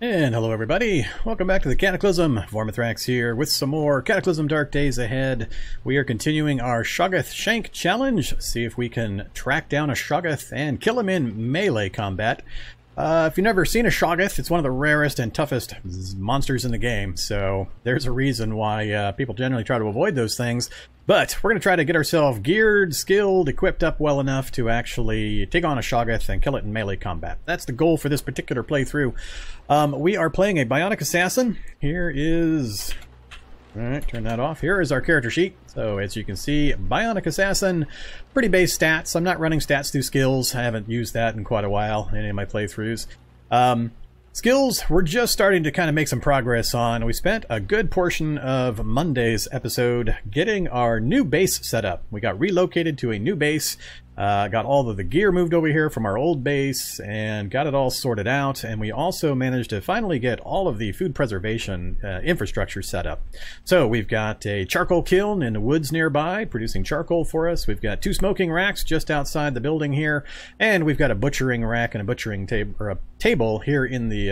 And hello everybody, welcome back to the Cataclysm. Vormithrax here with some more Cataclysm Dark Days ahead. We are continuing our Shoggoth Shank challenge. See if we can track down a Shoggoth and kill him in melee combat. If you've never seen a Shoggoth, it's one of the rarest and toughest monsters in the game, so there's a reason why people generally try to avoid those things. But we're going to try to get ourselves geared, skilled, equipped up well enough to actually take on a Shoggoth and kill it in melee combat. That's the goal for this particular playthrough. We are playing a Bionic Assassin. Here is... Alright, turn that off. Here is our character sheet. So as you can see, Bionic Assassin, pretty base stats. I'm not running stats through skills. I haven't used that in quite a while in any of my playthroughs. Skills, we're just starting to kind of make some progress on. We spent a good portion of Monday's episode getting our new base set up. We got relocated to a new base, got all of the gear moved over here from our old base, and got it all sorted out. And we also managed to finally get all of the food preservation infrastructure set up. So we've got a charcoal kiln in the woods nearby, producing charcoal for us. We've got 2 smoking racks just outside the building here, and we've got a butchering rack and a butchering table here in the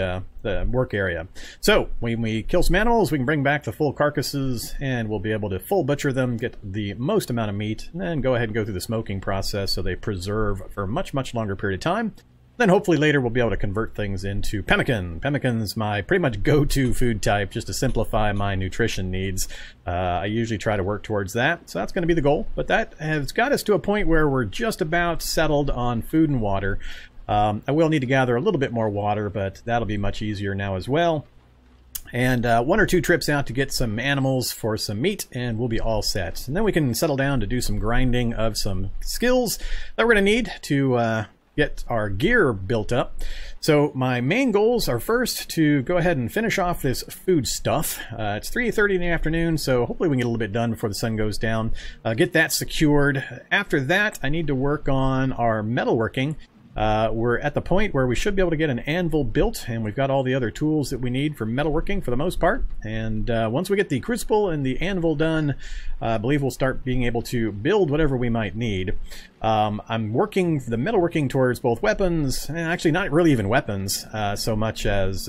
work area. So when we kill some animals, we can bring back the full carcasses and we'll be able to full butcher them, get the most amount of meat, and then go ahead and go through the smoking process so they preserve for a much longer period of time. Then hopefully later we'll be able to convert things into pemmican. Pemmican's my pretty much go-to food type just to simplify my nutrition needs. I usually try to work towards that, so that's going to be the goal. But that has got us to a point where we're just about settled on food and water. I will need to gather a little bit more water, but that'll be much easier now as well. And 1 or 2 trips out to get some animals for some meat, and we'll be all set. And then we can settle down to do some grinding of some skills that we're going to need to get our gear built up. So my main goals are first to go ahead and finish off this food stuff. It's 3:30 in the afternoon, so hopefully we can get a little bit done before the sun goes down. Get that secured. After that, I need to work on our metalworking. We're at the point where we should be able to get an anvil built, and we've got all the other tools that we need for metalworking for the most part. And once we get the crucible and the anvil done, I believe we'll start being able to build whatever we might need. I'm working the metalworking towards both weapons, and actually not really even weapons, so much as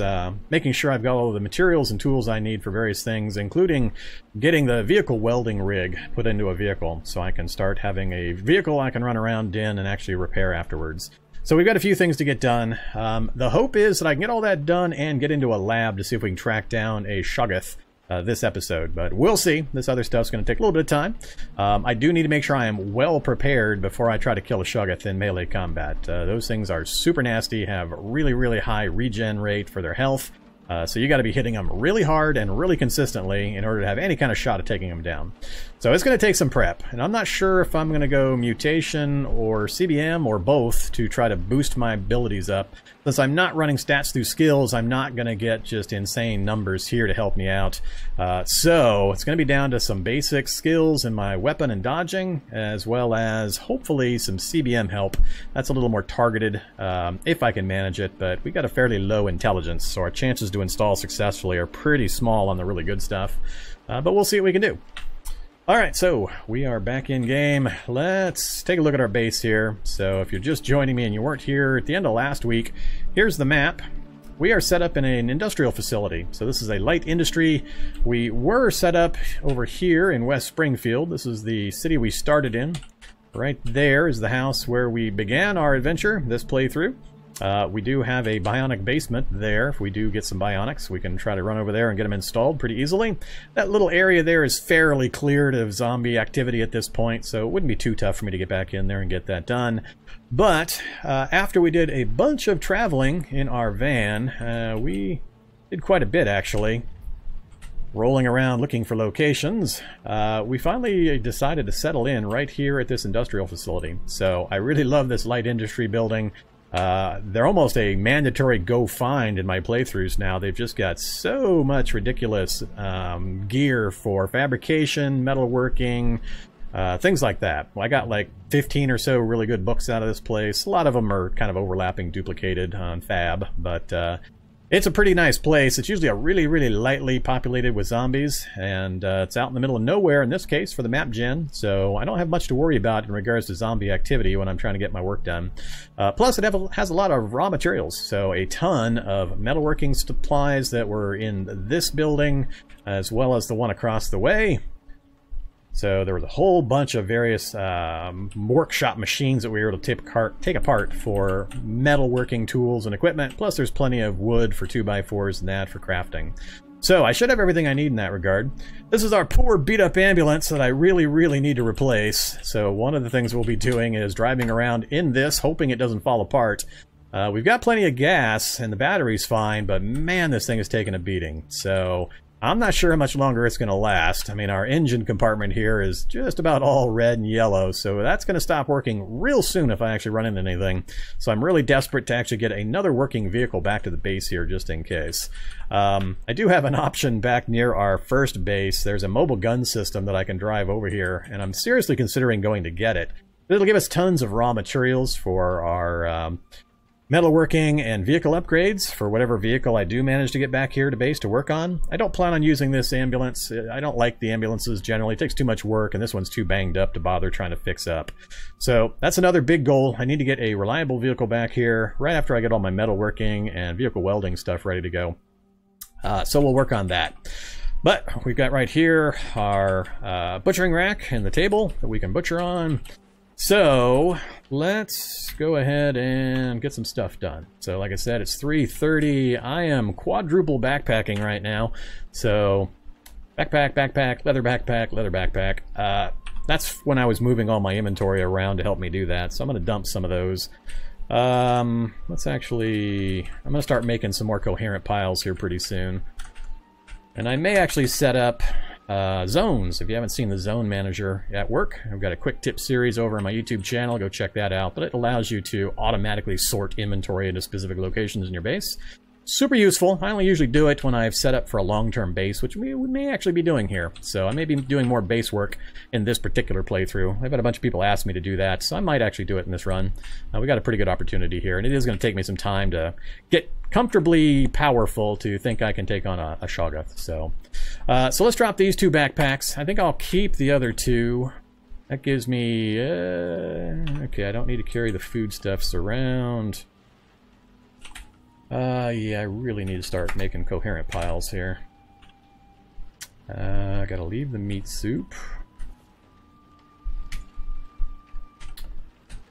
making sure I've got all the materials and tools I need for various things, including getting the vehicle welding rig put into a vehicle so I can start having a vehicle I can run around in and actually repair afterwards. So we've got a few things to get done. The hope is that I can get all that done and get into a lab to see if we can track down a Shoggoth this episode. But we'll see. This other stuff's going to take a little bit of time. I do need to make sure I am well prepared before I try to kill a Shoggoth in melee combat. Those things are super nasty, have really high regen rate for their health. So you got to be hitting them really hard and really consistently in order to have any kind of shot at taking them down. So it's going to take some prep, and I'm not sure if I'm going to go mutation or CBM or both to try to boost my abilities up. Since I'm not running stats through skills, I'm not going to get just insane numbers here to help me out. So it's going to be down to some basic skills in my weapon and dodging, as well as hopefully some CBM help. That's a little more targeted if I can manage it, but we got a fairly low intelligence, so our chances to install successfully are pretty small on the really good stuff. But we'll see what we can do. Alright, so we are back in game. Let's take a look at our base here. So if you're just joining me and you weren't here at the end of last week, here's the map. We are set up in an industrial facility. So this is a light industry. We were set up over here in West Springfield. This is the city we started in. Right there is the house where we began our adventure, this playthrough. We do have a bionic basement there. If we do get some bionics, we can try to run over there and get them installed pretty easily. That little area there is fairly cleared of zombie activity at this point, so it wouldn't be too tough for me to get back in there and get that done. But after we did a bunch of traveling in our van, we did quite a bit actually, rolling around looking for locations, we finally decided to settle in right here at this industrial facility. So I really love this light industry building. They're almost a mandatory go find in my playthroughs now. They've just got so much ridiculous gear for fabrication, metalworking, things like that. I got like 15 or so really good books out of this place. A lot of them are kind of overlapping, duplicated on fab, but It's a pretty nice place. It's usually a really, really lightly populated with zombies, and it's out in the middle of nowhere in this case for the map gen, so I don't have much to worry about in regards to zombie activity when I'm trying to get my work done. Plus, it has a lot of raw materials, so a ton of metalworking supplies that were in this building, as well as the one across the way. So there was a whole bunch of various workshop machines that we were able to take apart for metalworking tools and equipment. Plus there's plenty of wood for 2x4s and that for crafting. So I should have everything I need in that regard. This is our poor beat-up ambulance that I really, really need to replace. So one of the things we'll be doing is driving around in this, hoping it doesn't fall apart. We've got plenty of gas and the battery's fine, but man, this thing is taking a beating. So I'm not sure how much longer it's going to last. I mean, our engine compartment here is just about all red and yellow, so that's going to stop working real soon if I actually run into anything. So I'm really desperate to actually get another working vehicle back to the base here, just in case. I do have an option back near our first base. There's a mobile gun system that I can drive over here, and I'm seriously considering going to get it. It'll give us tons of raw materials for our metalworking and vehicle upgrades for whatever vehicle I do manage to get back here to base to work on. I don't plan on using this ambulance. I don't like the ambulances generally. It takes too much work, and this one's too banged up to bother trying to fix up. So that's another big goal. I need to get a reliable vehicle back here right after I get all my metalworking and vehicle welding stuff ready to go. So we'll work on that. But we've got right here our butchering rack and the table that we can butcher on. So let's go ahead and get some stuff done. So like I said, it's 3:30. I am quadruple backpacking right now. So backpack, backpack, leather backpack, leather backpack. That's when I was moving all my inventory around to help me do that. So I'm going to dump some of those. Let's actually, I'm going to start making some more coherent piles here pretty soon. And I may actually set up zones. If you haven't seen the zone manager at work, I've got a quick tip series over on my YouTube channel. Go check that out. But it allows you to automatically sort inventory into specific locations in your base. Super useful. I only usually do it when I've set up for a long-term base, which we may actually be doing here. So I may be doing more base work in this particular playthrough. I've had a bunch of people ask me to do that, so I might actually do it in this run. We got a pretty good opportunity here, and it is going to take me some time to get comfortably powerful to think I can take on a Shoggoth. So let's drop these two backpacks. I think I'll keep the other two. That gives me... okay, I don't need to carry the foodstuffs around. Yeah, I really need to start making coherent piles here. I gotta leave the meat soup.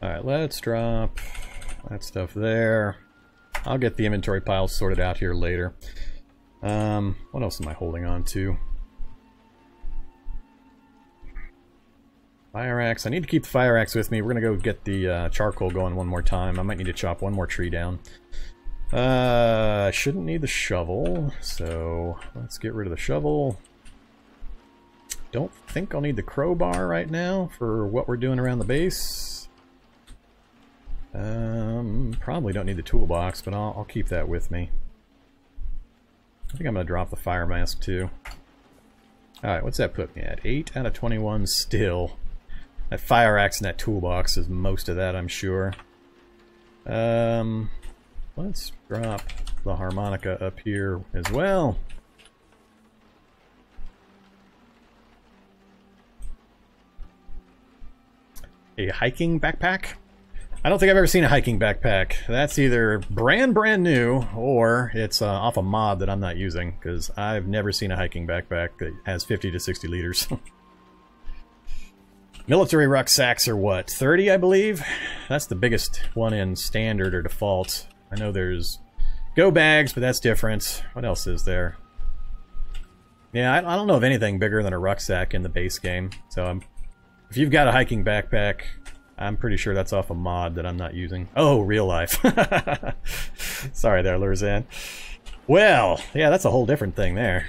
Alright, let's drop that stuff there. I'll get the inventory piles sorted out here later. What else am I holding on to? Fire axe. I need to keep the fire axe with me. We're gonna go get the charcoal going one more time. I might need to chop one more tree down. I shouldn't need the shovel, so let's get rid of the shovel. Don't think I'll need the crowbar right now for what we're doing around the base. Probably don't need the toolbox, but I'll keep that with me. I think I'm going to drop the fire mask too. Alright, what's that put me at? 8 out of 21 still. That fire axe and that toolbox is most of that, I'm sure. Let's drop the harmonica up here as well. A hiking backpack? I don't think I've ever seen a hiking backpack. That's either brand new, or it's off a mod that I'm not using, because I've never seen a hiking backpack that has 50 to 60 liters. Military rucksacks are what, 30 I believe? That's the biggest one in standard or default. I know there's go bags, but that's different. What else is there? Yeah, I don't know of anything bigger than a rucksack in the base game. So if you've got a hiking backpack, I'm pretty sure that's off a mod that I'm not using. Oh, real life. Sorry there, Lurzan. Well, yeah, that's a whole different thing there.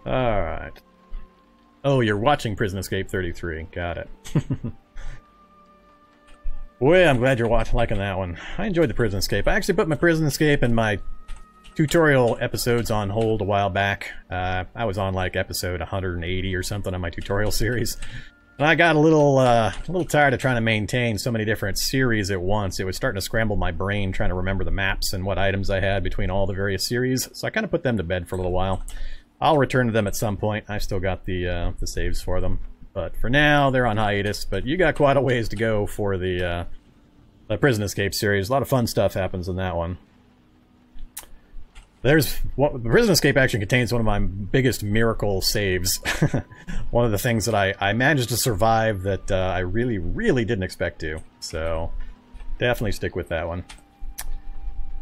Alright. Oh, you're watching Prison Escape 33. Got it. Well, I'm glad you're liking that one. I enjoyed the Prison Escape. I actually put my Prison Escape and my tutorial episodes on hold a while back. I was on like episode 180 or something on my tutorial series. And I got a little tired of trying to maintain so many different series at once. It was starting to scramble my brain trying to remember the maps and what items I had between all the various series. So I kind of put them to bed for a little while. I'll return to them at some point. I've still got the saves for them. But for now, they're on hiatus. But you got quite a ways to go for the Prison Escape series. A lot of fun stuff happens in that one. The Prison Escape actually contains one of my biggest miracle saves. One of the things that I managed to survive that I really, really didn't expect to. So, definitely stick with that one.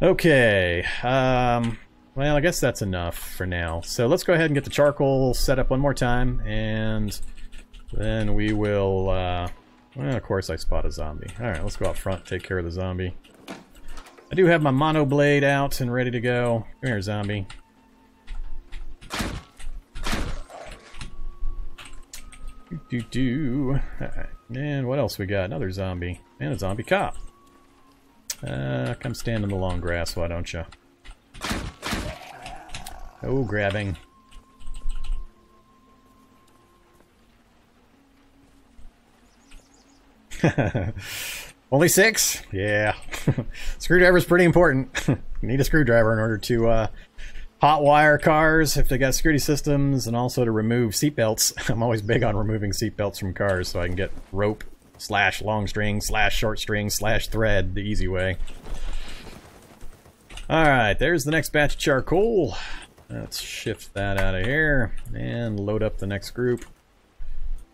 Okay. Well, I guess that's enough for now. So let's go ahead and get the charcoal set up one more time. And then we will... well, of course I spot a zombie. Alright, let's go out front, take care of the zombie. I do have my mono blade out and ready to go. Come here, zombie. Alright. And what else we got? Another zombie. And a zombie cop. Come stand in the long grass, why don't you? Oh, grabbing. Only 6? Yeah. Screwdriver's pretty important. You need a screwdriver in order to hotwire cars if they got security systems, and also to remove seatbelts. I'm always big on removing seatbelts from cars so I can get rope / long string / short string / thread the easy way. Alright, there's the next batch of charcoal. Let's shift that out of here and load up the next group.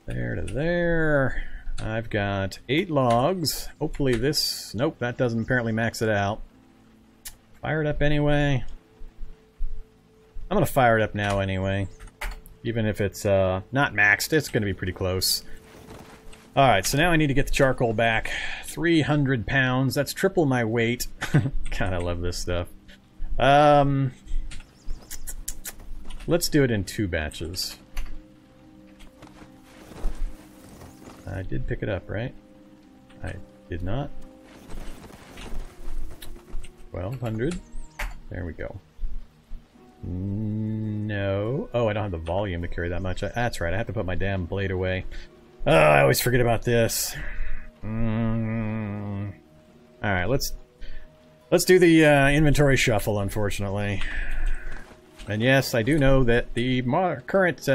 There to there. I've got 8 logs. Hopefully this... Nope, that doesn't apparently max it out. Fire it up anyway. I'm going to fire it up now anyway. Even if it's not maxed, it's going to be pretty close. Alright, so now I need to get the charcoal back. 300 pounds. That's triple my weight. God, I love this stuff. Let's do it in 2 batches. I did pick it up, right? I did not. 1200. There we go. No. Oh, I don't have the volume to carry that much. That's right, I have to put my damn blade away. Oh, I always forget about this. Alright, let's do the inventory shuffle, unfortunately. And yes, I do know that the current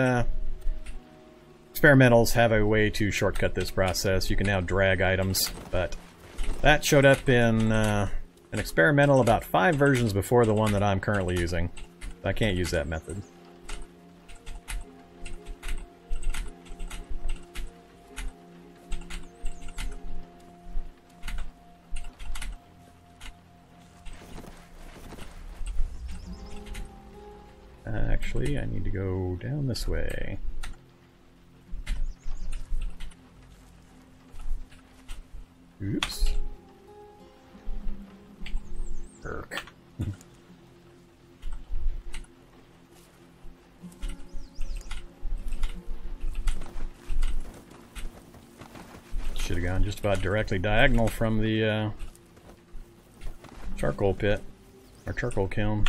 experimentals have a way to shortcut this process. You can now drag items, but that showed up in an experimental about 5 versions before the one that I'm currently using. I can't use that method. Actually, I need to go down this way. Oops. Irk. Should have gone just about directly diagonal from the charcoal pit, or charcoal kiln.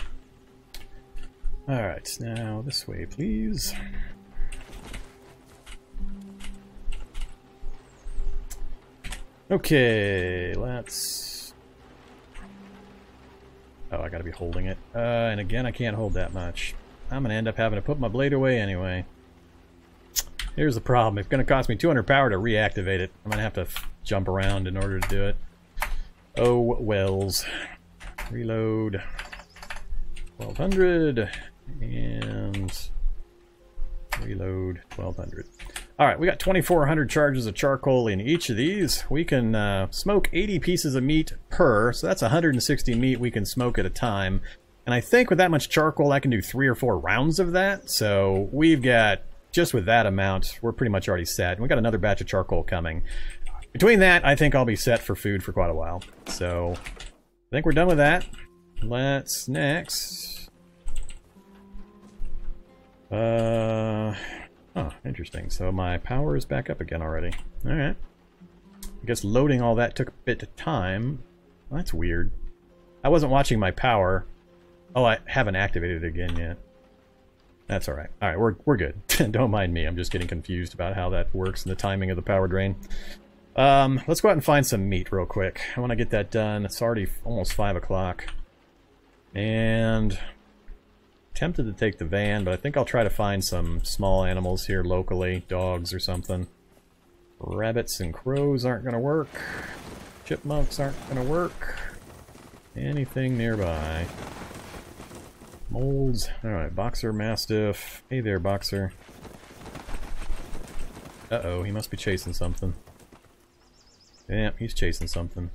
Alright, now this way, please. Okay, let's... Oh, I gotta be holding it. And again, I can't hold that much. I'm gonna end up having to put my blade away anyway. Here's the problem. It's gonna cost me 200 power to reactivate it. I'm gonna have to jump around in order to do it. Oh, wells. Reload. 1200. And... reload 1200. Alright, we got 2400 charges of charcoal in each of these. We can smoke 80 pieces of meat per, so that's 160 meat we can smoke at a time. And I think with that much charcoal I can do 3 or 4 rounds of that. So we've got, just with that amount, we're pretty much already set. And we got another batch of charcoal coming. Between that, I think I'll be set for food for quite a while. So, I think we're done with that. Let's next... oh, interesting. So my power is back up again already. Alright. I guess loading all that took a bit of time. Well, that's weird. I wasn't watching my power. Oh, I haven't activated it again yet. That's alright. Alright, we're good. Don't mind me, I'm just getting confused about how that works and the timing of the power drain. Let's go out and find some meat real quick. I want to get that done. It's already almost 5 o'clock. And tempted to take the van, but I think I'll try to find some small animals here locally. Dogs or something. Rabbits and crows aren't going to work. Chipmunks aren't going to work. Anything nearby. Moles. Alright, Boxer, Mastiff. Hey there, Boxer. Uh-oh, he must be chasing something. Yeah, he's chasing something.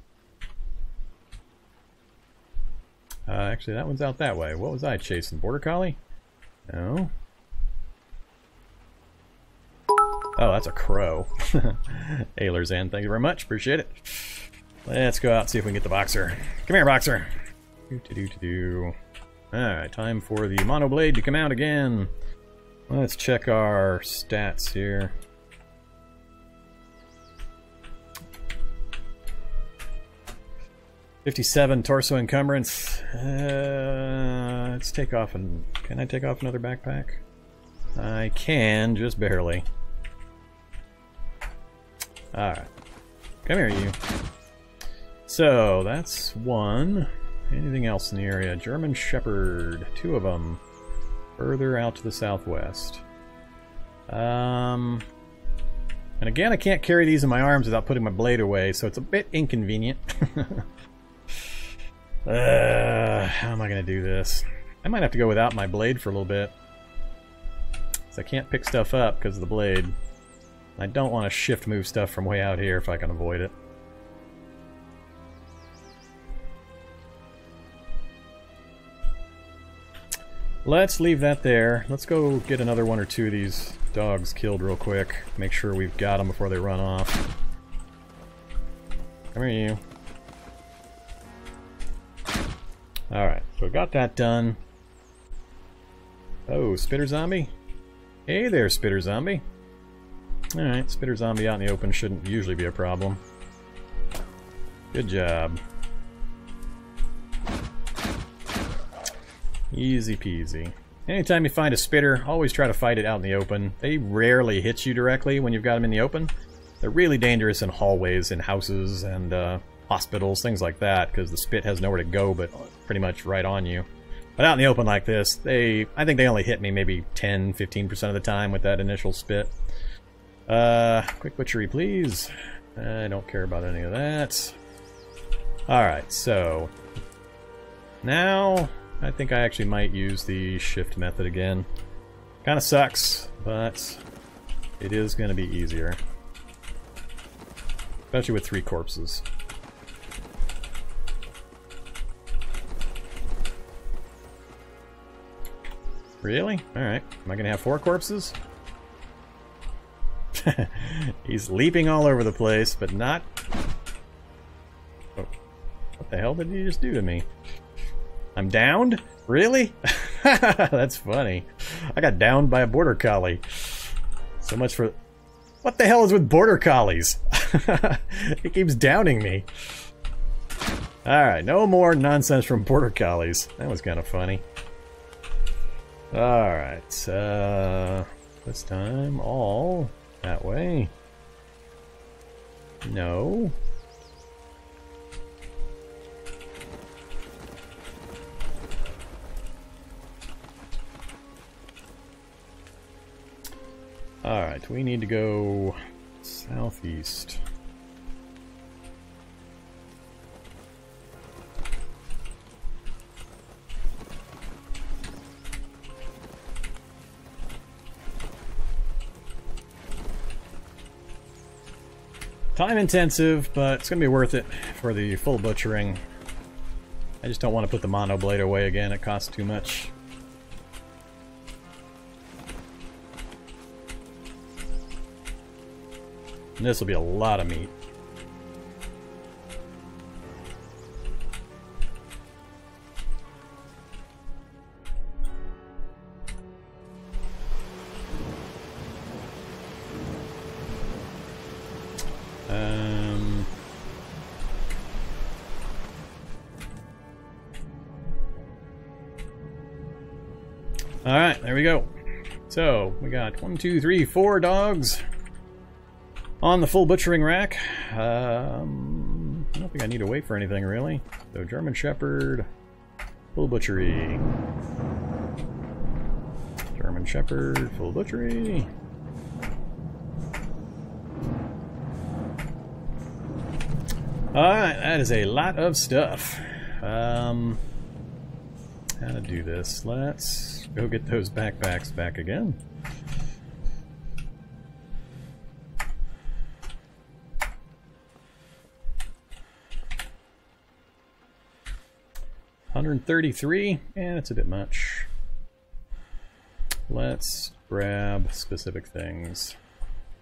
Actually, that one's out that way. What was I chasing? Border Collie? No. Oh, that's a crow. Hey, Lurzan, thank you very much. Appreciate it. Let's go out and see if we can get the Boxer. Come here, Boxer. Alright, time for the Mono Blade to come out again. Let's check our stats here. $57 torso encumbrance. Let's take off an... Can I take off another backpack? I can, just barely. Alright. Come here, you. So, that's one. Anything else in the area? German Shepherd. 2 of them. Further out to the southwest. And again, I can't carry these in my arms without putting my blade away, so it's a bit inconvenient. How am I going to do this? I might have to go without my blade for a little bit. So I can't pick stuff up because of the blade. I don't want to shift move stuff from way out here if I can avoid it. Let's leave that there. Let's go get another 1 or 2 of these dogs killed real quick. Make sure we've got them before they run off. Come here, you. Alright, so we got that done. Oh, Spitter Zombie? Hey there, Spitter Zombie. Alright, Spitter Zombie out in the open shouldn't usually be a problem. Good job. Easy peasy. Anytime you find a spitter, always try to fight it out in the open. They rarely hit you directly when you've got them in the open. They're really dangerous in hallways, in houses, and hospitals, things like that, because the spit has nowhere to go but pretty much right on you. But out in the open like this, I think they only hit me maybe 10-15% of the time with that initial spit. Quick butchery, please. I don't care about any of that. Alright, so... now... I think I actually might use the shift method again. Kinda sucks, but it is gonna be easier. Especially with 3 corpses. Really? Alright. Am I gonna have 4 corpses? He's leaping all over the place, but not... Oh. What the hell did he just do to me? I'm downed? Really? That's funny. I got downed by a border collie. So much for... What the hell is with border collies? He keeps downing me. Alright, no more nonsense from border collies. That was kind of funny. Alright, this time all that way. No. Alright, we need to go southeast. Time intensive, but it's going to be worth it for the full butchering. I just don't want to put the mono blade away again, it costs too much. And this will be a lot of meat. Alright, there we go. So, we got 1, 2, 3, 4 dogs on the full butchering rack. I don't think I need to wait for anything, really. So, German Shepherd, full butchery. German Shepherd, full butchery. Alright, that is a lot of stuff. How to do this? Let's go get those backpacks back again. $133, and it's a bit much. Let's grab specific things.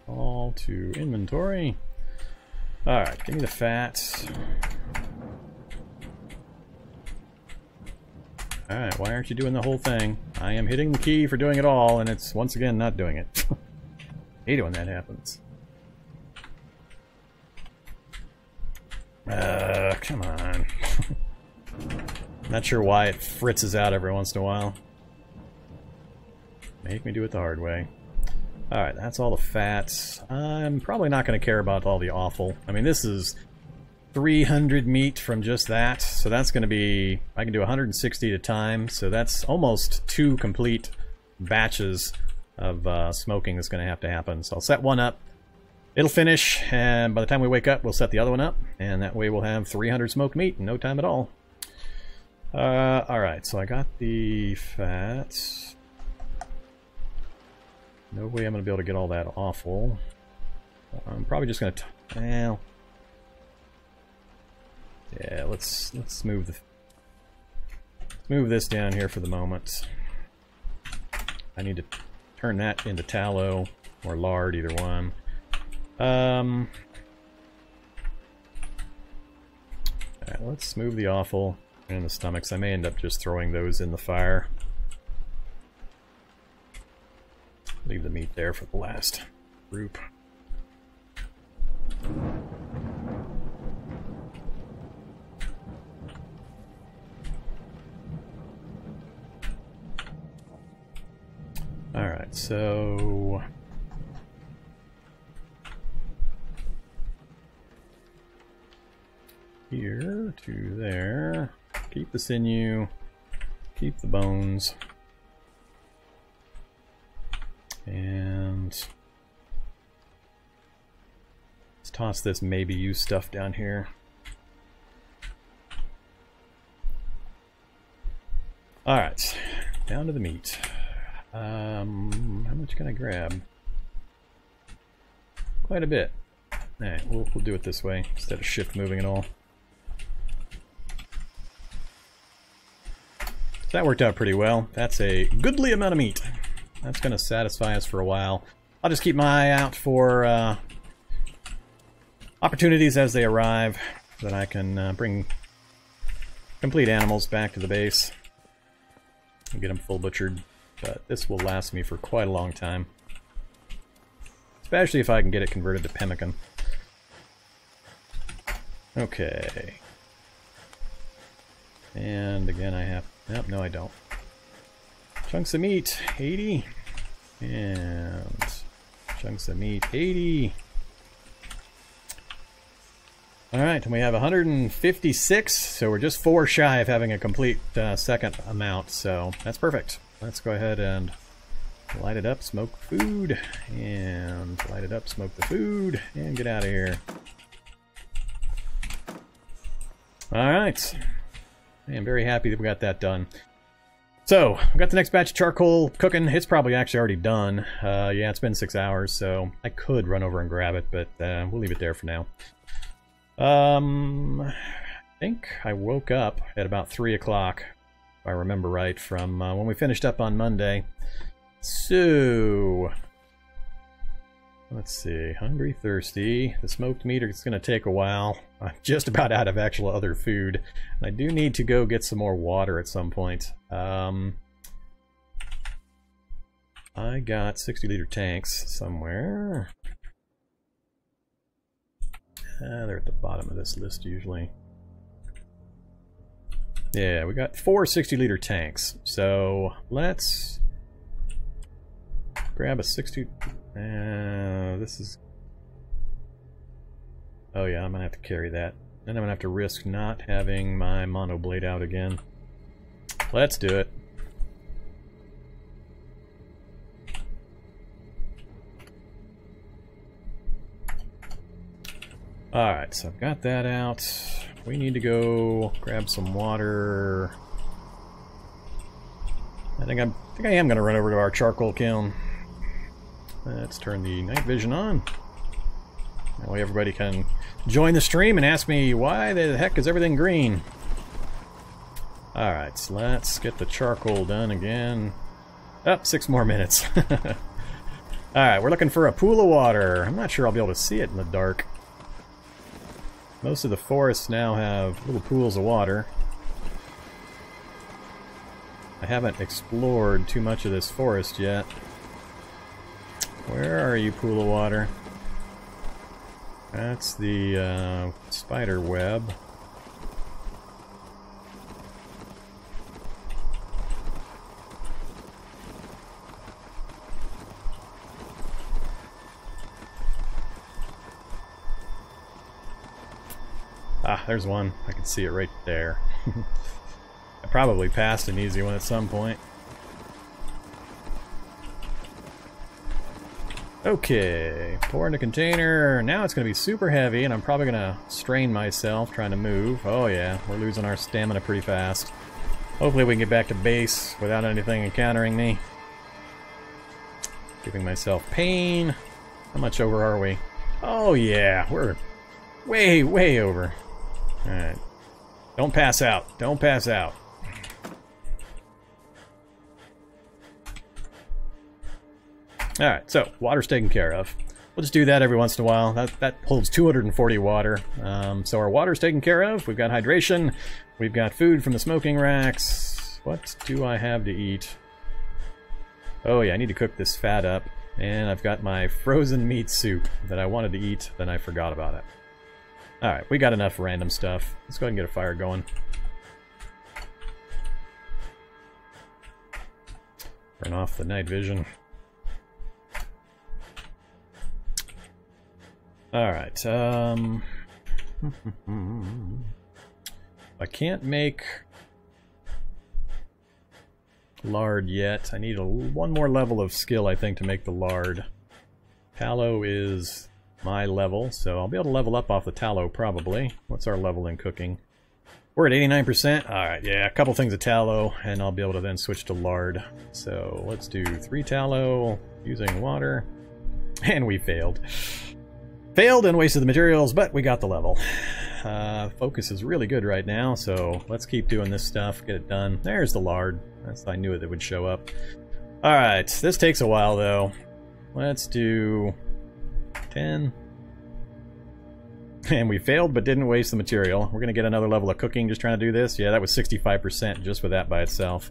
All to inventory. Alright, give me the fat. Alright, why aren't you doing the whole thing? I am hitting the key for doing it all, and it's once again not doing it. Hate it when that happens. Come on. Not sure why it fritzes out every once in a while. Make me do it the hard way. Alright, that's all the fats. I'm probably not going to care about all the offal. I mean, this is 300 meat from just that, so that's going to be... I can do 160 at a time, so that's almost 2 complete batches of smoking that's going to have to happen. So I'll set one up. It'll finish, and by the time we wake up, we'll set the other one up, and that way we'll have 300 smoked meat in no time at all. Alright, so I got the fats. No way I'm going to be able to get all that awful. I'm probably just going to... Well... Yeah, let's move the... Let's move this down here for the moment. I need to turn that into tallow or lard, either one. Alright, let's move the offal and the stomachs. I may end up just throwing those in the fire. Leave the meat there for the last group. Alright, so... here to there. Keep the sinew. Keep the bones. And let's toss this maybe used stuff down here. Alright, down to the meat. How much can I grab? Quite a bit. Alright, we'll do it this way instead of shift moving it all. So that worked out pretty well. That's a goodly amount of meat. That's going to satisfy us for a while. I'll just keep my eye out for opportunities as they arrive, so that I can bring complete animals back to the base and get them full butchered. But this will last me for quite a long time, especially if I can get it converted to pemmican. Okay. And again, I have... Nope, no I don't. Chunks of meat, 80. And chunks of meat, 80. Alright, and we have 156, so we're just 4 shy of having a complete second amount, so that's perfect. Let's go ahead and light it up, smoke food, and light it up, smoke the food, and get out of here. Alright. I am very happy that we got that done. So, we got the next batch of charcoal cooking. It's probably actually already done. Yeah, it's been 6 hours, so I could run over and grab it, but we'll leave it there for now. I think I woke up at about 3 o'clock, if I remember right, from when we finished up on Monday. So, let's see. Hungry, thirsty. The smoked meat is going to take a while. I'm just about out of actual other food. And I do need to go get some more water at some point. I got 60-liter tanks somewhere. They're at the bottom of this list usually. Yeah, we got 4 60-liter tanks. So let's grab a 6-2... this is... Oh yeah, I'm gonna have to carry that. Then I'm gonna have to risk not having my mono blade out again. Let's do it. Alright, so I've got that out. We need to go grab some water. I think I am going to run over to our charcoal kiln. Let's turn the night vision on. That way everybody can join the stream and ask me why the heck is everything green. Alright, so let's get the charcoal done again. Oh, 6 more minutes. Alright, we're looking for a pool of water. I'm not sure I'll be able to see it in the dark. Most of the forests now have little pools of water. I haven't explored too much of this forest yet. Where are you, pool of water? That's the spider web. Ah, there's one. I can see it right there. I probably passed an easy one at some point. Okay, pour in the container. Now it's going to be super heavy, and I'm probably going to strain myself trying to move. Oh yeah, we're losing our stamina pretty fast. Hopefully we can get back to base without anything encountering me. Giving myself pain. How much over are we? Oh yeah, we're way, way over. Alright. Don't pass out. Don't pass out. Alright, so water's taken care of. We'll just do that every once in a while. That holds 240 water. So our water's taken care of. We've got hydration. We've got food from the smoking racks. What do I have to eat? Oh yeah, I need to cook this fat up. And I've got my frozen meat soup that I wanted to eat, then I forgot about it. Alright, we got enough random stuff. Let's go ahead and get a fire going. Turn off the night vision. Alright, I can't make lard yet. I need one more level of skill, I think, to make the lard. Tallow is my level, so I'll be able to level up off the tallow, probably. What's our level in cooking? We're at 89%. Alright, yeah, a couple things of tallow, and I'll be able to then switch to lard. So let's do 3 tallow using water. And we failed. Failed and wasted the materials, but we got the level. Focus is really good right now, so let's keep doing this stuff, get it done. There's the lard. I knew it would show up. Alright, this takes a while though. Let's do 10. And we failed but didn't waste the material. We're gonna get another level of cooking just trying to do this. Yeah, that was 65% just with that by itself.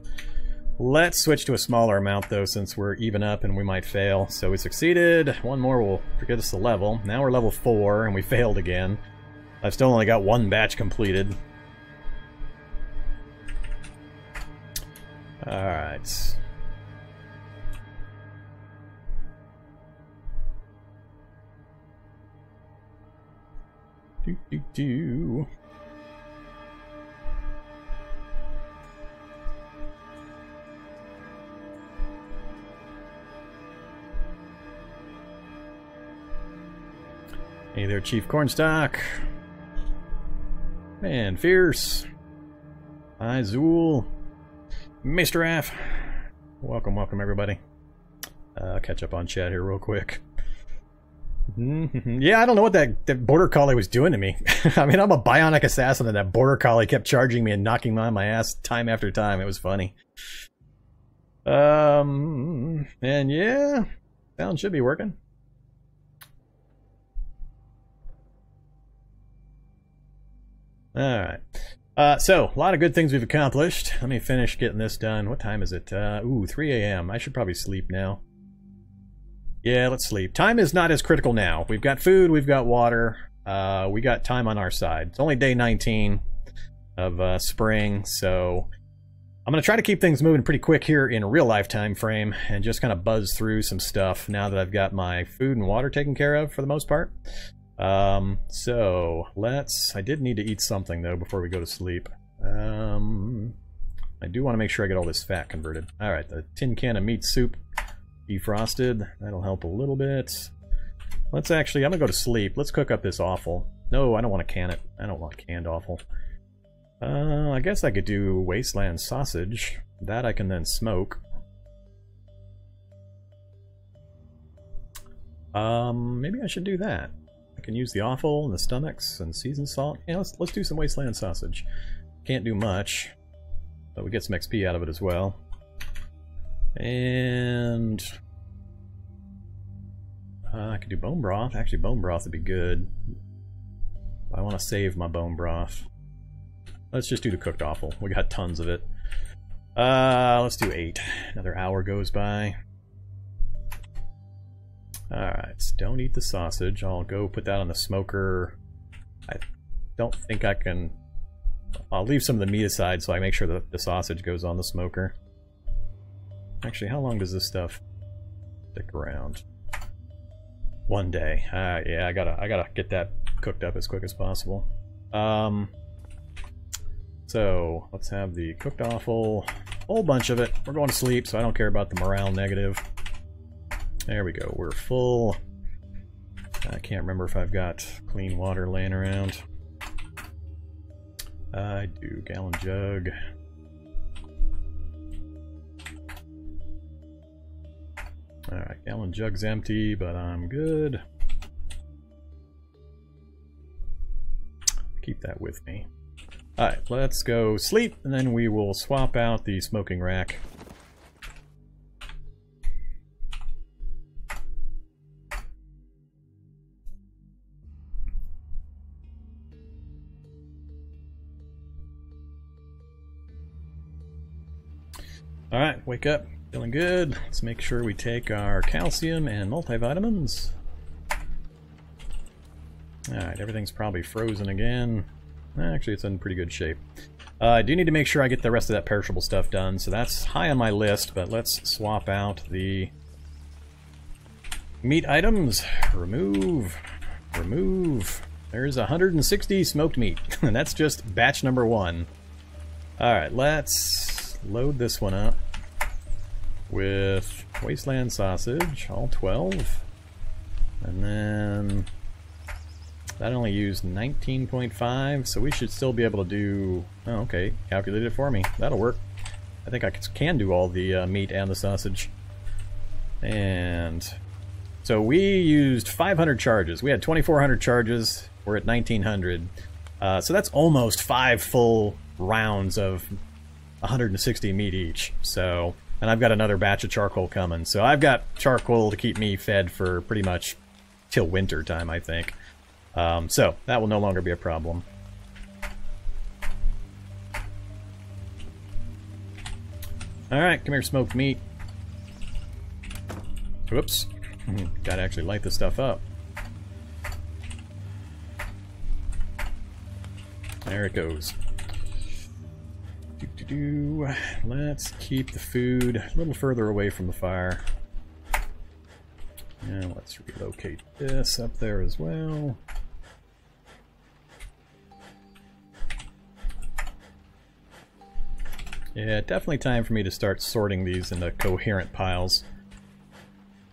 Let's switch to a smaller amount though, since we're even up and we might fail. So we succeeded. One more will get us the level. Now we're level 4 and we failed again. I've still only got 1 batch completed. Alright. Do. Hey there, Chief Cornstalk. Man, Fierce. Hi, Zool. Mr. Aff. Welcome, welcome, everybody. I'll catch up on chat here real quick. Yeah, I don't know what that border collie was doing to me. I mean, I'm a Bionic Assassin, and that border collie kept charging me and knocking me on my ass time after time. It was funny. And yeah, sound should be working. Alright. So, a lot of good things we've accomplished. Let me finish getting this done. What time is it? Ooh, 3 a.m. I should probably sleep now. Yeah, let's sleep. Time is not as critical now. We've got food, we've got water, we got time on our side. It's only day 19 of spring, so I'm going to try to keep things moving pretty quick here in real life time frame and just kind of buzz through some stuff now that I've got my food and water taken care of for the most part. So I did need to eat something though before we go to sleep. I do want to make sure I get all this fat converted. Alright, the tin can of meat soup defrosted. That'll help a little bit. I'm gonna go to sleep. Let's cook up this offal. No, I don't want to can it. I don't want canned offal. I guess I could do wasteland sausage. That I can then smoke. Maybe I should do that. I can use the offal and the stomachs and seasoned salt. Yeah, let's do some wasteland sausage. Can't do much, but we get some XP out of it as well. And I could do bone broth. Actually, bone broth would be good. I want to save my bone broth. Let's just do the cooked offal. We got tons of it. Let's do 8. Another hour goes by. Alright, so don't eat the sausage. I'll go put that on the smoker. I don't think I can... I'll leave some of the meat aside so I make sure that the sausage goes on the smoker. Actually, how long does this stuff stick around? 1 day. Yeah, I gotta get that cooked up as quick as possible. So let's have the cooked offal, whole bunch of it. We're going to sleep, so I don't care about the morale negative. There we go. We're full. I can't remember if I've got clean water laying around. I do. Gallon jug. Alright, gallon jug's empty, but I'm good. Keep that with me. Alright, let's go sleep, and then we will swap out the smoking rack. Alright, wake up. Feeling good. Let's make sure we take our calcium and multivitamins. Alright, everything's probably frozen again. Actually, it's in pretty good shape. I do need to make sure I get the rest of that perishable stuff done, so that's high on my list, but let's swap out the meat items. Remove. Remove. There's 160 smoked meat, and that's just batch number 1. Alright, let's load this one up with wasteland sausage, all 12. And then that only used 19.5, so we should still be able to do... Oh, okay, calculate it for me. That'll work. I think I can do all the meat and the sausage. And so we used 500 charges. We had 2,400 charges. We're at 1,900. So that's almost 5 full rounds of 160 meat each. So, and I've got another batch of charcoal coming. So I've got charcoal to keep me fed for pretty much till winter time, I think. So that will no longer be a problem. Alright, come here, smoked meat. Whoops. Gotta actually light this stuff up. There it goes. Let's keep the food a little further away from the fire. And let's relocate this up there as well. Yeah, definitely time for me to start sorting these into coherent piles.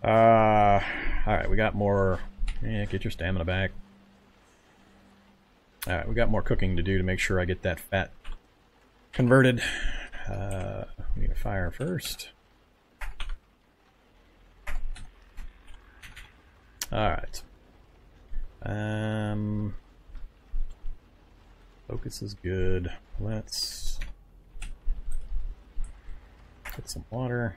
Alright, we got more... Yeah, get your stamina back. Alright, we got more cooking to do to make sure I get that fat converted. We need a fire first. Alright. Focus is good. Let's get some water.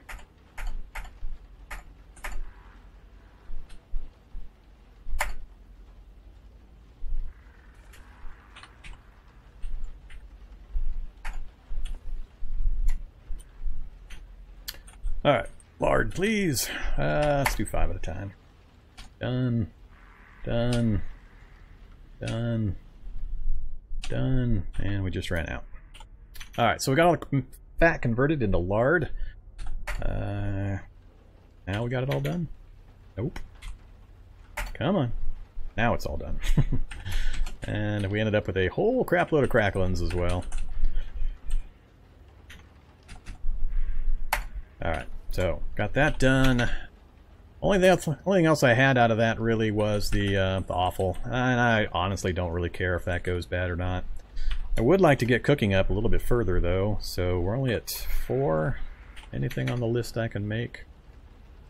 Alright, lard, please. Let's do 5 at a time. Done. Done. Done. Done. And we just ran out. Alright, so we got all the fat converted into lard. Now we got it all done? Nope. Come on. Now it's all done. And we ended up with a whole crap load of cracklins as well. Alright, so got that done. Only thing else I had out of that really was the offal. And I honestly don't really care if that goes bad or not. I would like to get cooking up a little bit further though, so we're only at 4. Anything on the list I can make?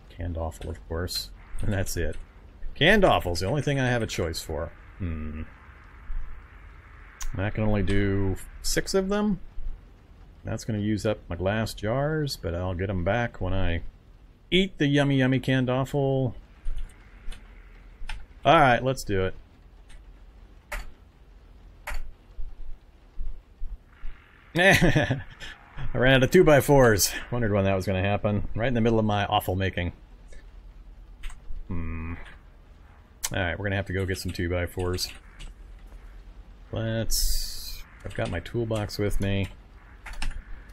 Canned offal, of course. And that's it. Canned offal's the only thing I have a choice for. I can only do 6 of them. That's going to use up my glass jars, but I'll get them back when I eat the yummy yummy canned offal. Alright, let's do it. I ran out of 2x4s. Wondered when that was going to happen. Right in the middle of my offal making. Alright, we're going to have to go get some 2x4s. I've got my toolbox with me.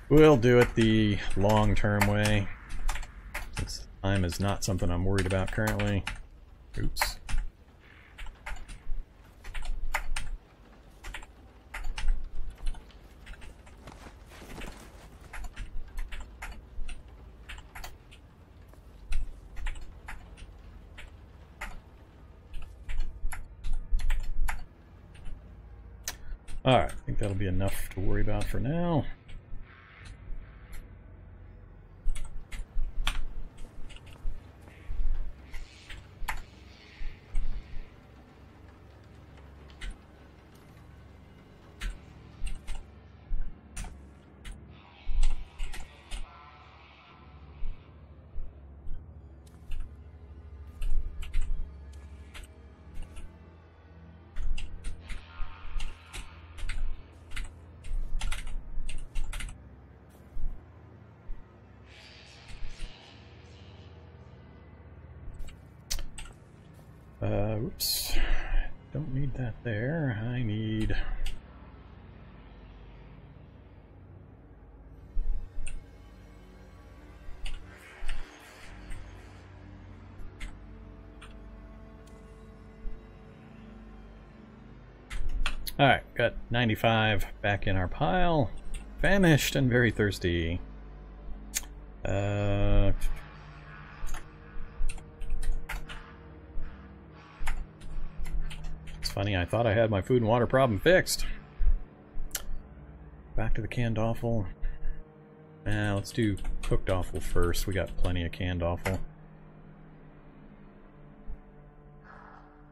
We'll do it the long-term way. Since time is not something I'm worried about currently. Oops. Alright, I think that'll be enough to worry about for now. Oops. Don't need that there. I need... Alright, got 95 back in our pile. Famished and very thirsty. Funny, I thought I had my food and water problem fixed. Back to the canned offal. Let's do cooked offal first. We got plenty of canned offal.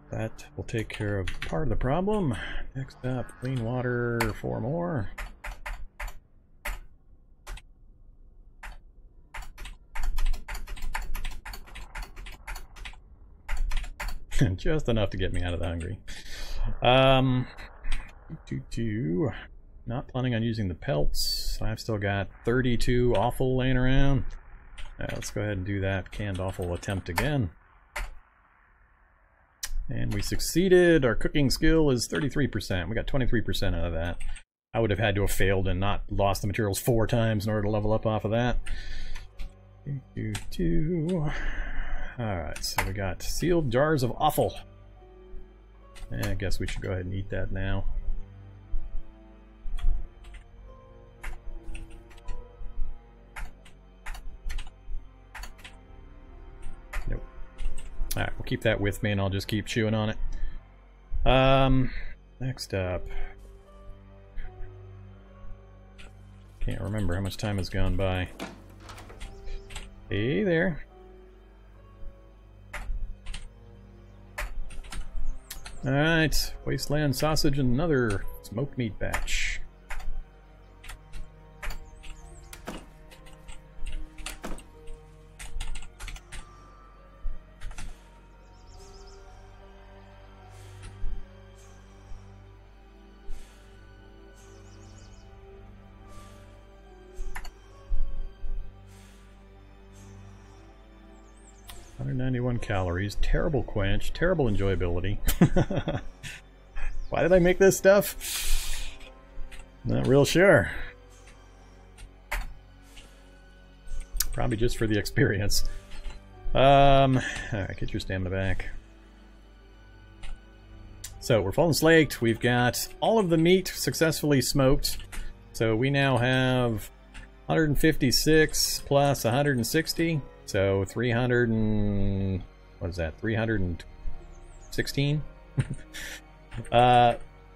That will take care of part of the problem. Next up, clean water, 4 more. Just enough to get me out of the hungry. Not planning on using the pelts. I've still got 32 offal laying around. Let's go ahead and do that canned offal attempt again. And we succeeded. Our cooking skill is 33%. We got 23% out of that. I would have had to have failed and not lost the materials 4 times in order to level up off of that. Alright, so we got sealed jars of offal. I guess we should go ahead and eat that now. Nope. Alright, we'll keep that with me and I'll just keep chewing on it. Next up. Can't remember how much time has gone by. Hey there. Alright, wasteland sausage and another smoked meat batch. Calories, terrible quench, terrible enjoyability. Why did I make this stuff? Not real sure. Probably just for the experience. Alright, get your stamina back. So, we're full and slaked. We've got all of the meat successfully smoked. So, we now have 156 plus 160. So, 300 and... what is that? 316?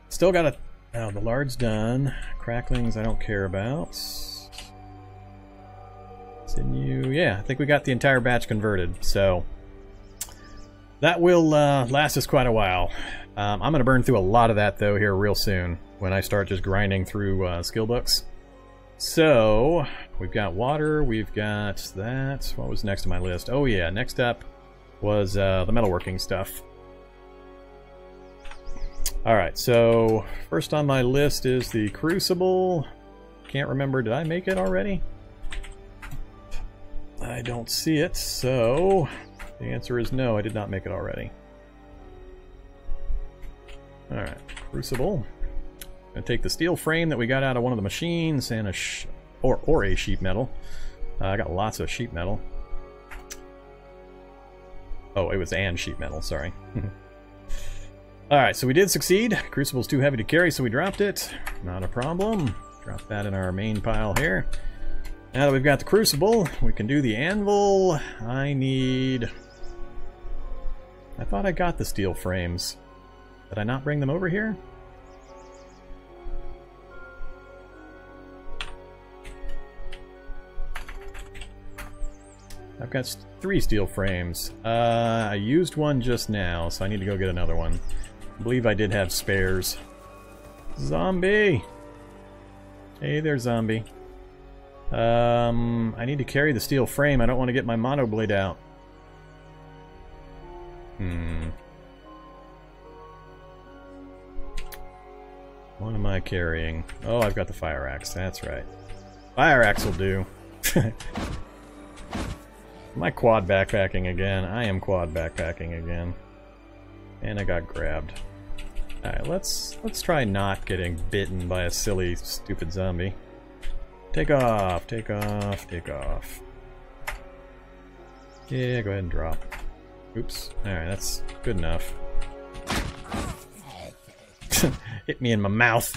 Still got a... oh, the lard's done. Cracklings I don't care about. Sinew... yeah, I think we got the entire batch converted. So, that will last us quite a while. I'm going to burn through a lot of that, though, here real soon, when I start just grinding through skill books. So, we've got water, we've got that. What was next on my list? Oh yeah, next up was the metalworking stuff. Alright, so first on my list is the Crucible. Can't remember, did I make it already? I don't see it, so the answer is no, I did not make it already. Alright, Crucible. Gonna take the steel frame that we got out of one of the machines and a sheet metal. I got lots of sheet metal. Oh, it was and sheet metal, sorry. Alright, so we did succeed. Crucible's too heavy to carry, so we dropped it. Not a problem. Drop that in our main pile here. Now that we've got the Crucible, we can do the anvil. I thought I got the steel frames. Did I not bring them over here? I've got 3 steel frames. I used one just now, so I need to go get another one. I believe I did have spares. Zombie! Hey there, zombie. I need to carry the steel frame. I don't want to get my mono blade out. What am I carrying? Oh, I've got the fire axe. That's right. Fire axe will do. Am I quad backpacking again? I am quad backpacking again. And I got grabbed. Alright, let's try not getting bitten by a silly, stupid zombie. Take off, take off, take off. Yeah, go ahead and drop. Oops. Alright, that's good enough. Hit me in my mouth.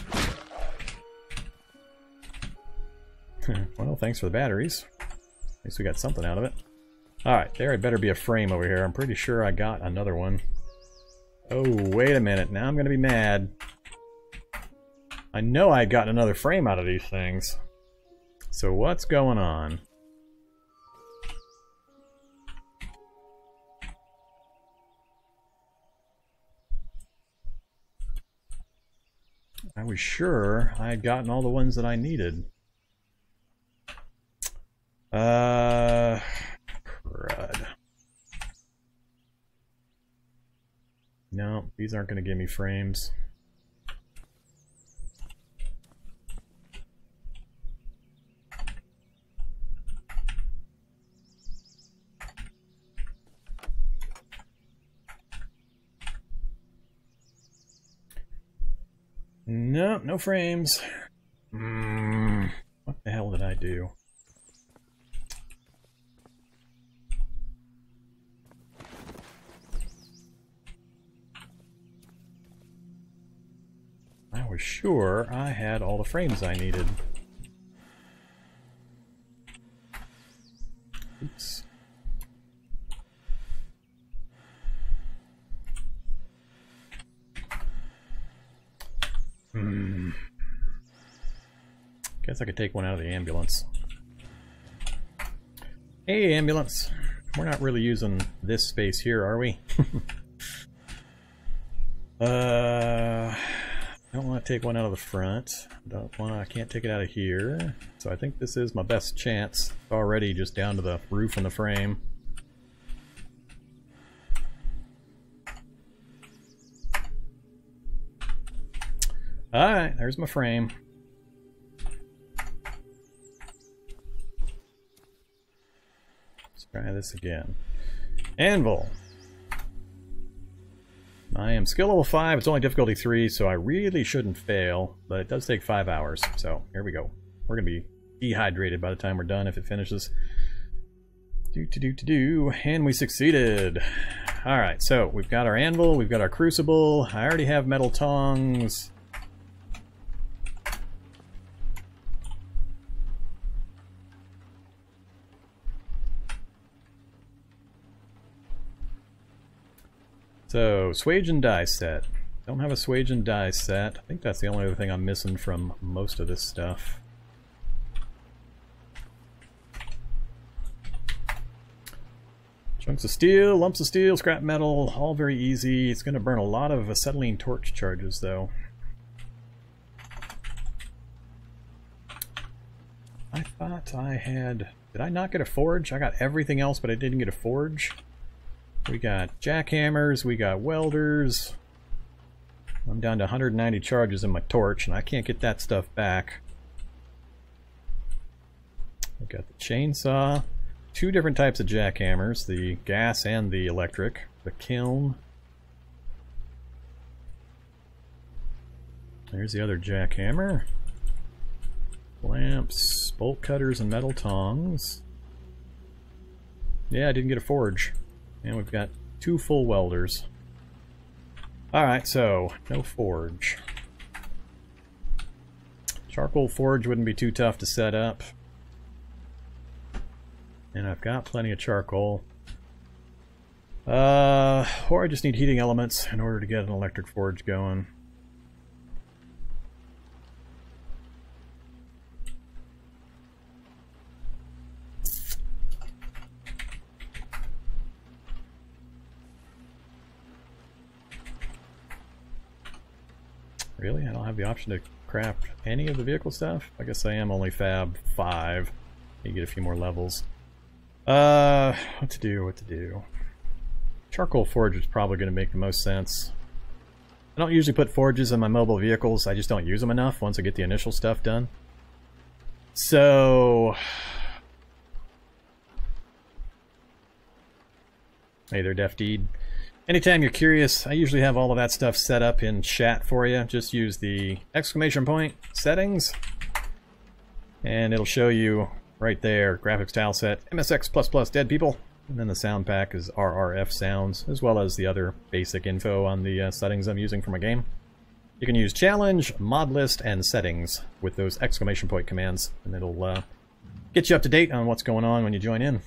Well, thanks for the batteries. At least we got something out of it. Alright, there had better be a frame over here. I'm pretty sure I got another one. Oh, wait a minute. Now I'm gonna be mad. I know I got another frame out of these things. So what's going on? I was sure I had gotten all the ones that I needed. Crud. No, these aren't going to give me frames. No, no frames. What the hell did I do? I was sure I had all the frames I needed. Oops. Guess I could take one out of the ambulance. Hey, ambulance. We're not really using this space here, are we? I don't want to take one out of the front. I can't take it out of here. So I think this is my best chance. Already just down to the roof and the frame. Alright, there's my frame. Let's try this again. Anvil. I am skill level 5, it's only difficulty 3, so I really shouldn't fail, but it does take 5 hours, so here we go. We're going to be dehydrated by the time we're done if it finishes. And we succeeded. Alright, so we've got our anvil, we've got our crucible, I already have metal tongs. So, swage and die set. Don't have a swage and die set. I think that's the only other thing I'm missing from most of this stuff. Chunks of steel, lumps of steel, scrap metal, all very easy. It's going to burn a lot of acetylene torch charges, though. I thought I had... Did I not get a forge? I got everything else, but I didn't get a forge. We got jackhammers, we got welders. I'm down to 190 charges in my torch, and I can't get that stuff back. We've got the chainsaw. Two different types of jackhammers, the gas and the electric. The kiln. There's the other jackhammer. Lamps, bolt cutters, and metal tongs. Yeah, I didn't get a forge. And we've got 2 full welders. Alright, so, no forge. Charcoal forge wouldn't be too tough to set up. And I've got plenty of charcoal. Or I just need heating elements in order to get an electric forge going. Really? I don't have the option to craft any of the vehicle stuff? I guess I am only fab 5. You get a few more levels. What to do? Charcoal forge is probably going to make the most sense. I don't usually put forges in my mobile vehicles. I just don't use them enough once I get the initial stuff done. So... Hey there, Def Deed. Anytime you're curious, I usually have all of that stuff set up in chat for you. Just use the exclamation point settings, and it'll show you right there, graphics tileset, MSX++, dead people, and then the sound pack is RRFSounds, as well as the other basic info on the settings I'm using for my game. You can use challenge, modlist, and settings with those exclamation point commands, and it'll get you up to date on what's going on when you join in.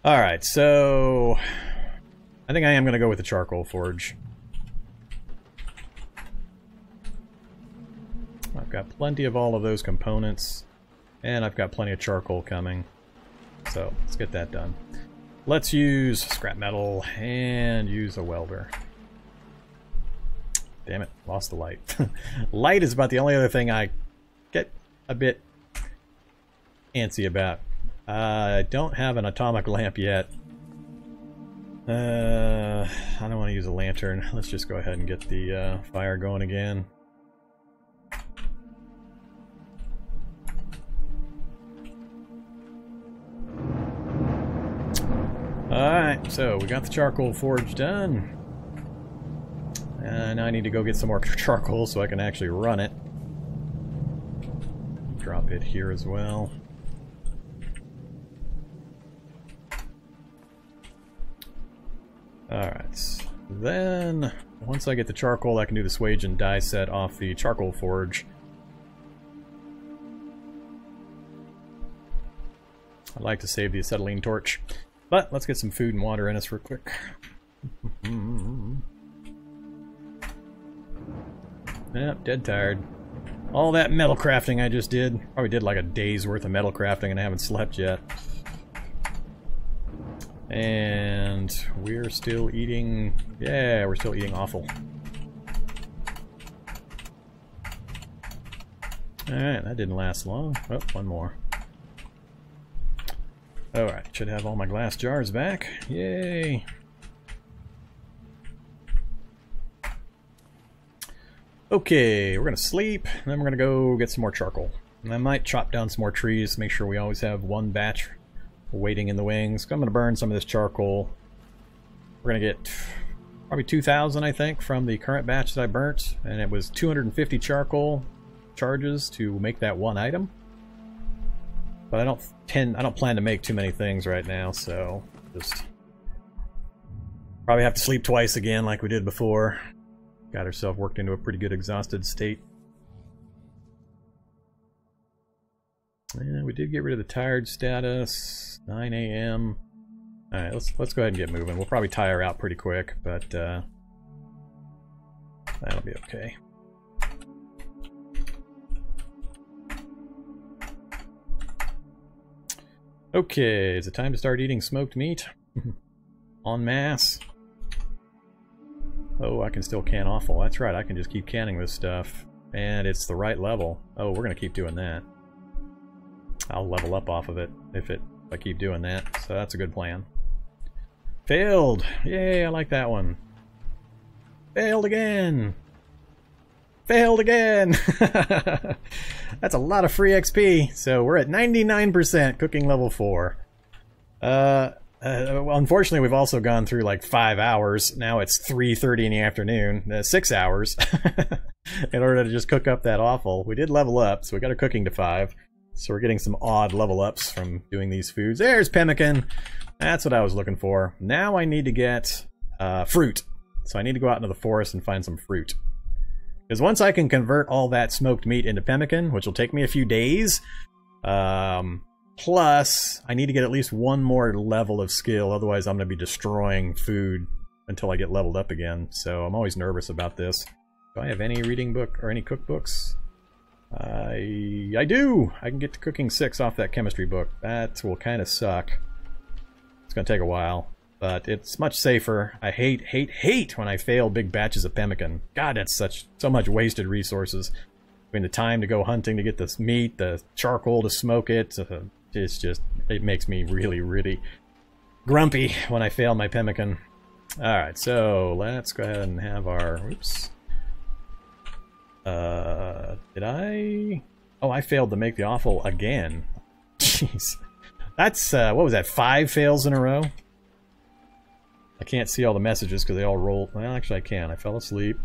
Alright, so I think I am going to go with the charcoal forge. I've got plenty of all of those components, and I've got plenty of charcoal coming. So let's get that done. Let's use scrap metal and use a welder. Damn it, lost the light. Light is about the only other thing I get a bit antsy about. I don't have an atomic lamp yet. I don't want to use a lantern. Let's just go ahead and get the fire going again. Alright, so we got the charcoal forge done. And now I need to go get some more charcoal so I can actually run it. Drop it here as well. Alright, then once I get the charcoal, I can do the swage and die set off the charcoal forge. I'd like to save the acetylene torch, but let's get some food and water in us real quick. Yep, dead tired. All that metal crafting I just did. Probably did like a day's worth of metal crafting and I haven't slept yet. And we're still eating... Yeah, we're still eating awful. Alright, that didn't last long. Oh, one more. Alright, should have all my glass jars back. Yay! Okay, we're gonna sleep, and then we're gonna go get some more charcoal. And I might chop down some more trees, make sure we always have one batch waiting in the wings. I'm going to burn some of this charcoal. We're going to get probably 2,000, I think, from the current batch that I burnt. And it was 250 charcoal charges to make that one item. But I don't plan to make too many things right now, so just probably have to sleep twice again like we did before. Got herself worked into a pretty good exhausted state. And we did get rid of the tired status. 9 a.m. Alright, let's go ahead and get moving. We'll probably tire out pretty quick, but that'll be okay. Okay, is it time to start eating smoked meat? En masse. Oh, I can still can offal. That's right, I can just keep canning this stuff. And it's the right level. Oh, we're gonna keep doing that. I'll level up off of it if I keep doing that, so that's a good plan. Failed! Yay, I like that one. Failed again! Failed again! That's a lot of free XP. So we're at 99% cooking level 4. Well, unfortunately, we've also gone through like 5 hours. Now it's 3:30 in the afternoon. 6 hours in order to just cook up that offal. We did level up, so we got our cooking to 5. So we're getting some odd level ups from doing these foods. There's pemmican. That's what I was looking for. Now I need to get fruit. So I need to go out into the forest and find some fruit. Because once I can convert all that smoked meat into pemmican, which will take me a few days, plus I need to get at least one more level of skill, otherwise I'm going to be destroying food until I get leveled up again. So I'm always nervous about this. Do I have any reading book or any cookbooks? I do! I can get to cooking 6 off that chemistry book. That will kind of suck. It's going to take a while. But it's much safer. I hate when I fail big batches of pemmican. God, that's so much wasted resources. Between the time to go hunting to get this meat, the charcoal to smoke it, it makes me really, really grumpy when I fail my pemmican. Alright, so let's go ahead and have our... Oops. Did I... Oh, I failed to make the offal again. Jeez. That's, what was that, 5 fails in a row? I can't see all the messages because they all roll. Well, actually I can. I fell asleep.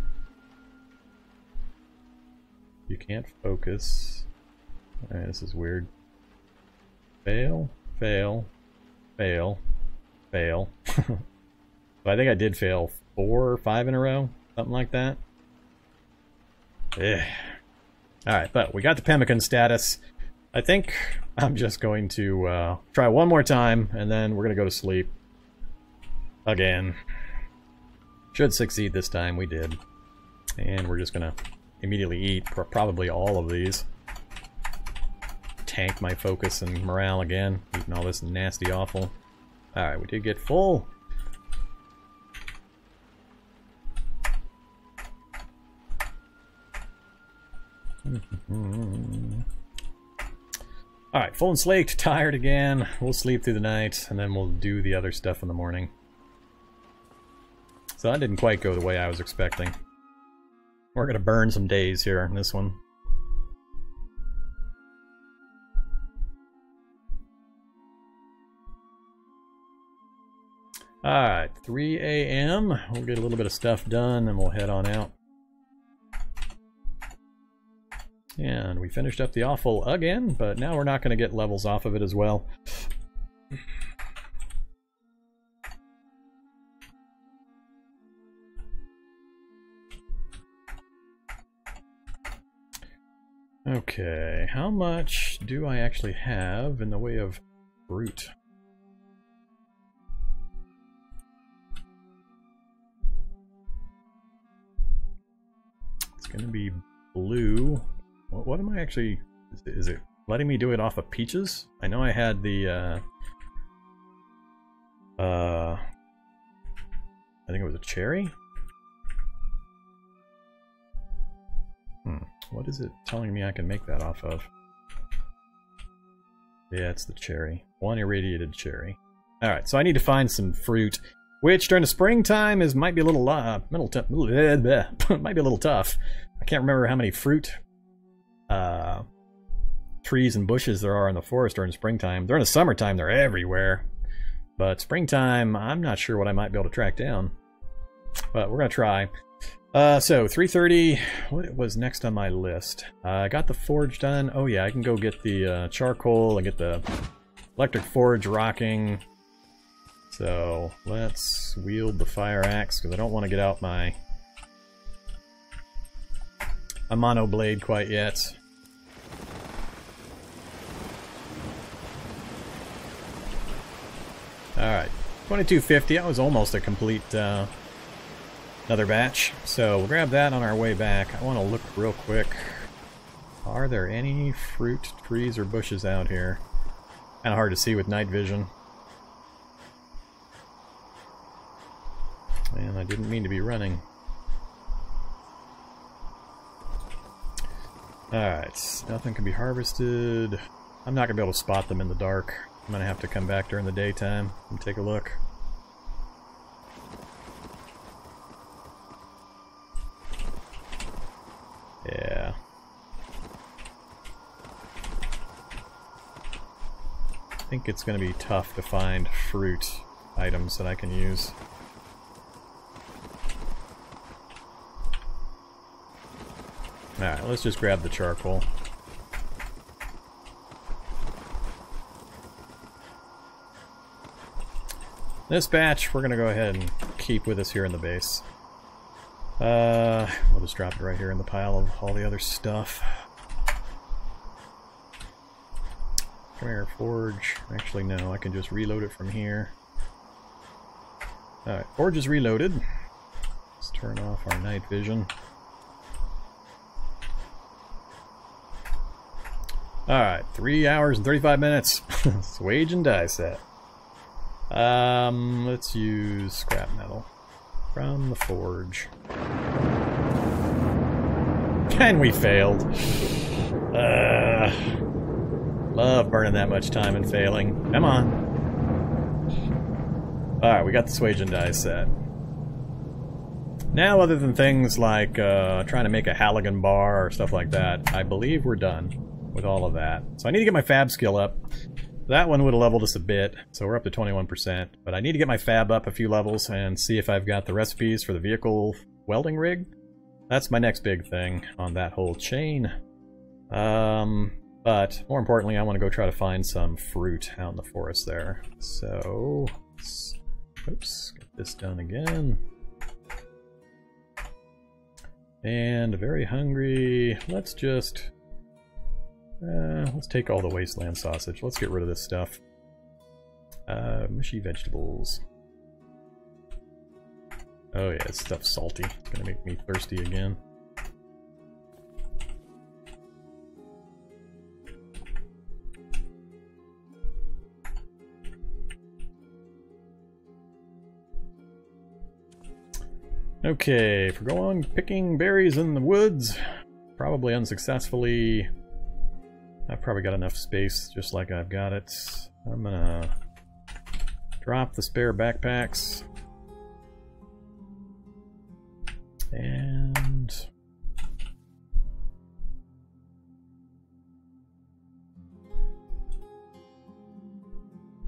You can't focus. Alright, this is weird. Fail, fail, fail, fail. But I think I did fail 4 or 5 in a row. Something like that. Ugh. Alright, but we got the pemmican status. I think I'm just going to try one more time, and then we're going to go to sleep. Again. Should succeed this time, we did. And we're just gonna immediately eat probably all of these. Tank my focus and morale again, eating all this nasty offal. Alright, we did get full. Alright, full and slaked, tired again. We'll sleep through the night, and then we'll do the other stuff in the morning. So that didn't quite go the way I was expecting. We're gonna burn some days here in this one. Alright, 3 a.m. We'll get a little bit of stuff done and we'll head on out. And we finished up the offal again, but now we're not going to get levels off of it as well. Okay, how much do I actually have in the way of fruit? It's going to be blue. What am I actually... Is it letting me do it off of peaches? I know I had the, I think it was a cherry? What is it telling me I can make that off of? Yeah, it's the cherry. 1 irradiated cherry. Alright, so I need to find some fruit, which during the springtime might be a little might be a little tough. I can't remember how many fruit trees and bushes there are in the forest during the springtime. During the summertime, they're everywhere. But springtime, I'm not sure what I might be able to track down. But we're going to try. So 3:30. What was next on my list? I got the forge done. Oh yeah, I can go get the charcoal and get the electric forge rocking. So let's wield the fire axe because I don't want to get out my mono blade quite yet. Alright, 2250. That was almost a complete another batch. So we'll grab that on our way back. I want to look real quick. Are there any fruit trees or bushes out here? Kind of hard to see with night vision. And I didn't mean to be running. Alright, nothing can be harvested. I'm not going to be able to spot them in the dark. I'm going to have to come back during the daytime and take a look. Yeah. I think it's going to be tough to find fruit items that I can use. Alright, let's just grab the charcoal. This batch we're going to go ahead and keep with us here in the base. We'll just drop it right here in the pile of all the other stuff. Come here, forge. Actually, no, I can just reload it from here. Alright, forge is reloaded. Let's turn off our night vision. Alright, 3 hours and 35 minutes. Swage and die set. Let's use scrap metal from the forge. And we failed. Love burning that much time and failing. Come on. Alright, we got the swage and die set. Now, other than things like trying to make a Halligan bar or stuff like that, I believe we're done with all of that. So I need to get my fab skill up. That one would have leveled us a bit, so we're up to 21%. But I need to get my fab up a few levels and see if I've got the recipes for the vehicle welding rig. That's my next big thing on that whole chain. But more importantly, I want to go try to find some fruit out in the forest there. So, oops, get this done again. And very hungry. Let's just... let's take all the wasteland sausage. Let's get rid of this stuff. Mushy vegetables. Oh yeah, this stuff's salty. It's gonna make me thirsty again. Okay, if we're going picking berries in the woods, probably unsuccessfully. I've probably got enough space, just like I've got it. I'm gonna drop the spare backpacks. And...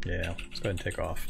yeah, let's go ahead and take off.